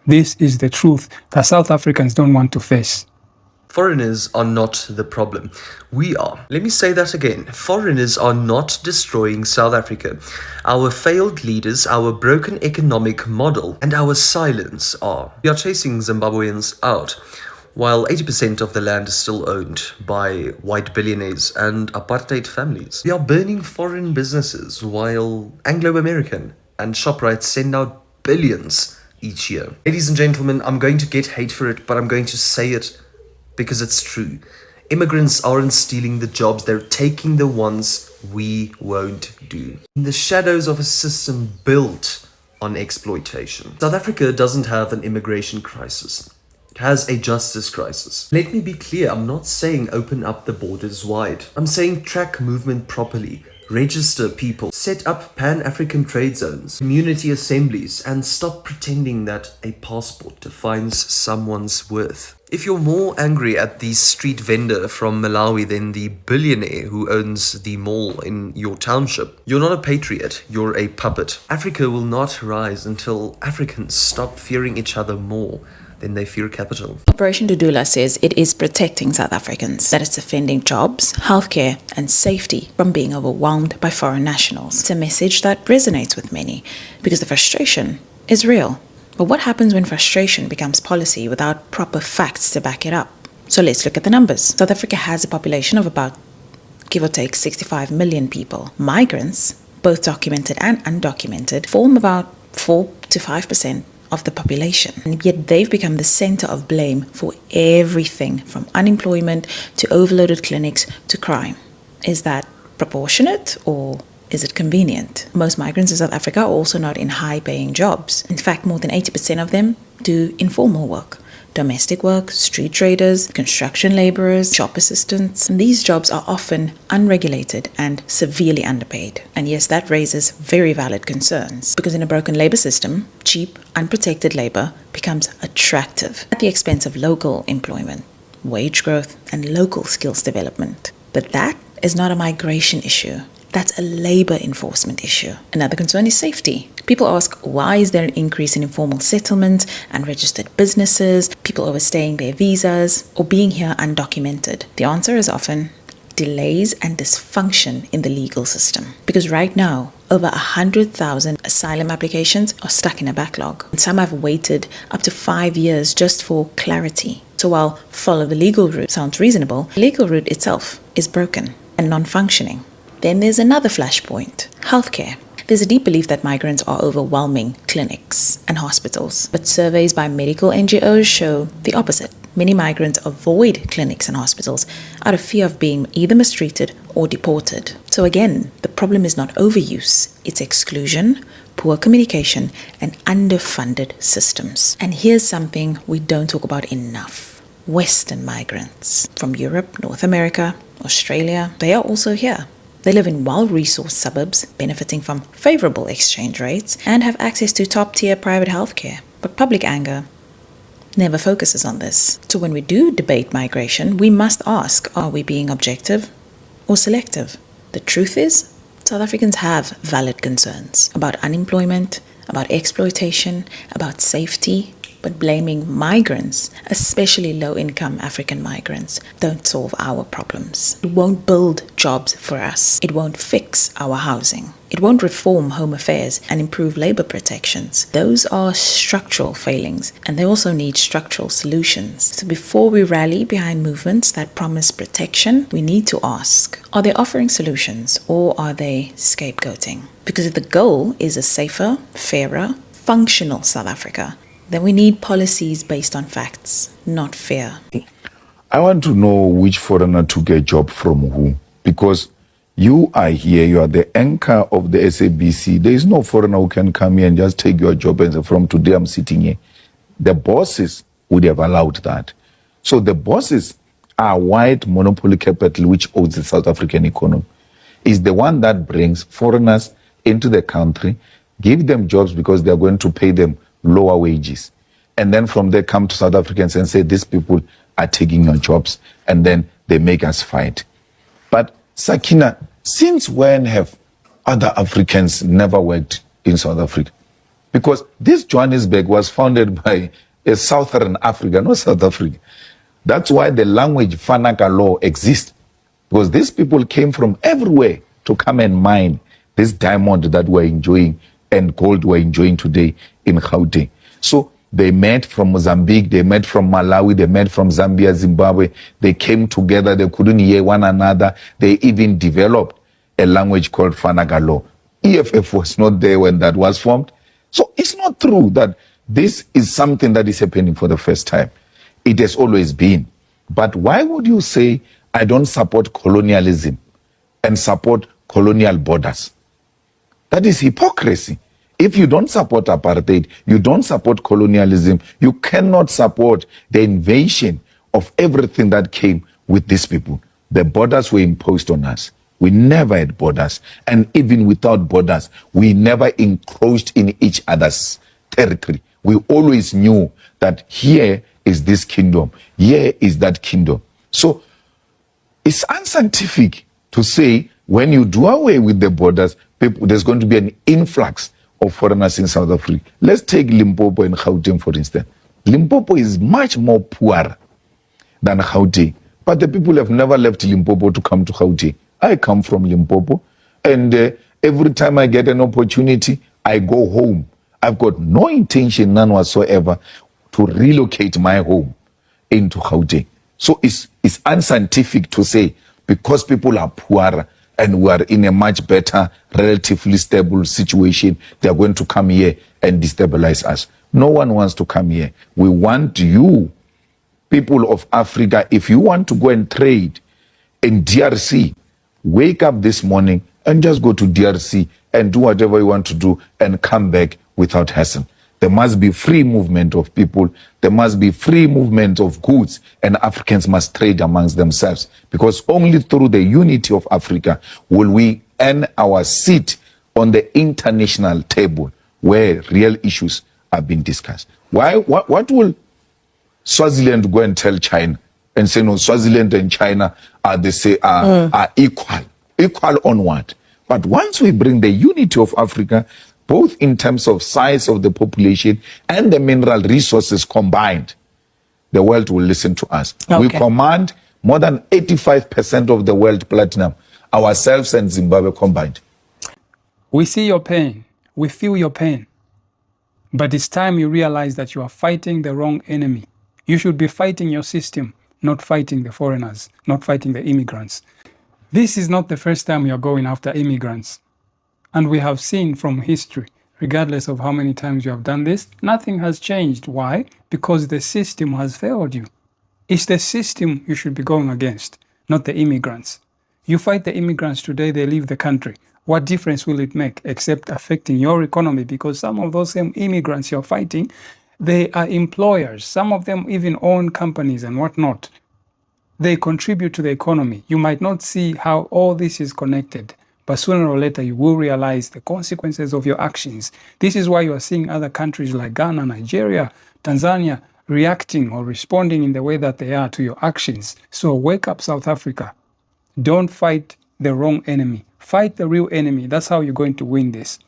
This is the truth that South Africans don't want to face. Foreigners are not the problem. We are. Let me say that again. Foreigners are not destroying South Africa. Our failed leaders, our broken economic model, and our silence are. We are chasing Zimbabweans out, while 80% of the land is still owned by white billionaires and apartheid families. We are burning foreign businesses, while Anglo-American and ShopRite send out billions each year. Ladies and gentlemen, I'm going to get hate for it, but I'm going to say it because it's true. Immigrants aren't stealing the jobs, they're taking the ones we won't do. In the shadows of a system built on exploitation. South Africa doesn't have an immigration crisis. It has a justice crisis. Let me be clear, I'm not saying open up the borders wide. I'm saying track movement properly. Register people, set up pan-African trade zones, community assemblies, and stop pretending that a passport defines someone's worth. If you're more angry at the street vendor from Malawi than the billionaire who owns the mall in your township, you're not a patriot, you're a puppet. Africa will not rise until Africans stop fearing each other more than they fear capital. Operation Dudula says it is protecting South Africans, that it's defending jobs, healthcare, and safety from being overwhelmed by foreign nationals. It's a message that resonates with many because the frustration is real. But what happens when frustration becomes policy without proper facts to back it up? So let's look at the numbers. South Africa has a population of about, give or take, 65 million people. Migrants, both documented and undocumented, form about 4 to 5% of the population, and yet they've become the center of blame for everything from unemployment to overloaded clinics to crime. Is that proportionate or is it convenient? Most migrants in South Africa are also not in high-paying jobs. In fact, more than 80% of them do informal work. Domestic work, street traders, construction laborers, shop assistants. And these jobs are often unregulated and severely underpaid. And yes, that raises very valid concerns because in a broken labor system, cheap, unprotected labor becomes attractive at the expense of local employment, wage growth, and local skills development. But that is not a migration issue. That's a labor enforcement issue. Another concern is safety. People ask, why is there an increase in informal settlements and registered businesses, people overstaying their visas, or being here undocumented? The answer is often delays and dysfunction in the legal system. Because right now, over 100,000 asylum applications are stuck in a backlog. And some have waited up to 5 years just for clarity. So while follow the legal route sounds reasonable, the legal route itself is broken and non-functioning. Then there's another flashpoint, healthcare. There's a deep belief that migrants are overwhelming clinics and hospitals, but surveys by medical NGOs show the opposite. Many migrants avoid clinics and hospitals out of fear of being either mistreated or deported. So again, the problem is not overuse, it's exclusion, poor communication, and underfunded systems. And here's something we don't talk about enough. Western migrants from Europe, North America, Australia, they are also here. They live in well-resourced suburbs, benefiting from favorable exchange rates, and have access to top-tier private healthcare. But public anger never focuses on this. So when we do debate migration, we must ask, are we being objective or selective? The truth is, South Africans have valid concerns about unemployment, about exploitation, about safety, but blaming migrants, especially low-income African migrants, don't solve our problems. It won't build jobs for us. It won't fix our housing. It won't reform home affairs and improve labor protections. Those are structural failings, and they also need structural solutions. So before we rally behind movements that promise protection, we need to ask, are they offering solutions or are they scapegoating? Because if the goal is a safer, fairer, functional South Africa, then we need policies based on facts, not fear. I want to know which foreigner took a job from who. Because you are here, you are the anchor of the SABC. There is no foreigner who can come here and just take your job and say, from today I'm sitting here. The bosses would have allowed that. So the bosses are white monopoly capital which owns the South African economy. It's the one that brings foreigners into the country, give them jobs because they are going to pay them lower wages. And then from there come to South Africans and say, these people are taking your jobs. And then they make us fight. But Sakina, since when have other Africans never worked in South Africa? Because this Johannesburg was founded by a Southern Africa, not South Africa. That's why the language Fanaka law exists. Because these people came from everywhere to come and mine this diamond that we're enjoying and gold we're enjoying today in Gauteng. So they met from Mozambique, they met from Malawi, they met from Zambia, Zimbabwe. They came together, they couldn't hear one another. They even developed a language called Fanagalo. EFF was not there when that was formed. So it's not true that this is something that is happening for the first time. It has always been. But why would you say, I don't support colonialism and support colonial borders? That is hypocrisy. If you don't support apartheid, you don't support colonialism, you cannot support the invasion of everything that came with these people. The borders were imposed on us. We never had borders. And even without borders, we never encroached in each other's territory. We always knew that here is this kingdom, here is that kingdom. So it's unscientific to say when you do away with the borders, there's going to be an influx of foreigners in South Africa. Let's take Limpopo and Gauteng, for instance. Limpopo is much more poor than Gauteng, but the people have never left Limpopo to come to Gauteng. I come from Limpopo, and every time I get an opportunity, I go home. I've got no intention, none whatsoever, to relocate my home into Gauteng. So it's unscientific to say because people are poorer and we are in a much better, relatively stable situation, they are going to come here and destabilize us. No one wants to come here. We want you, people of Africa, if you want to go and trade in DRC, wake up this morning and just go to DRC and do whatever you want to do and come back without hassle. There must be free movement of people. There must be free movement of goods, and Africans must trade amongst themselves, because only through the unity of Africa will we earn our seat on the international table where real issues are being discussed. What will Swaziland go and tell China and say, no, Swaziland and China are equal on what? But once we bring the unity of Africa, both in terms of size of the population and the mineral resources combined, the world will listen to us. Okay. We command more than 85% of the world platinum, ourselves and Zimbabwe combined. We see your pain. We feel your pain. But it's time you realize that you are fighting the wrong enemy. You should be fighting your system, not fighting the foreigners, not fighting the immigrants. This is not the first time you're going after immigrants. And we have seen from history, regardless of how many times you have done this, nothing has changed. Why? Because the system has failed you. It's the system you should be going against, not the immigrants. You fight the immigrants today, they leave the country. What difference will it make except affecting your economy? Because some of those same immigrants you're fighting, they are employers. Some of them even own companies and whatnot. They contribute to the economy. You might not see how all this is connected, but sooner or later you will realize the consequences of your actions. This is why you are seeing other countries like Ghana, Nigeria, Tanzania reacting or responding in the way that they are to your actions. So wake up, South Africa. Don't fight the wrong enemy. Fight the real enemy. That's how you're going to win this.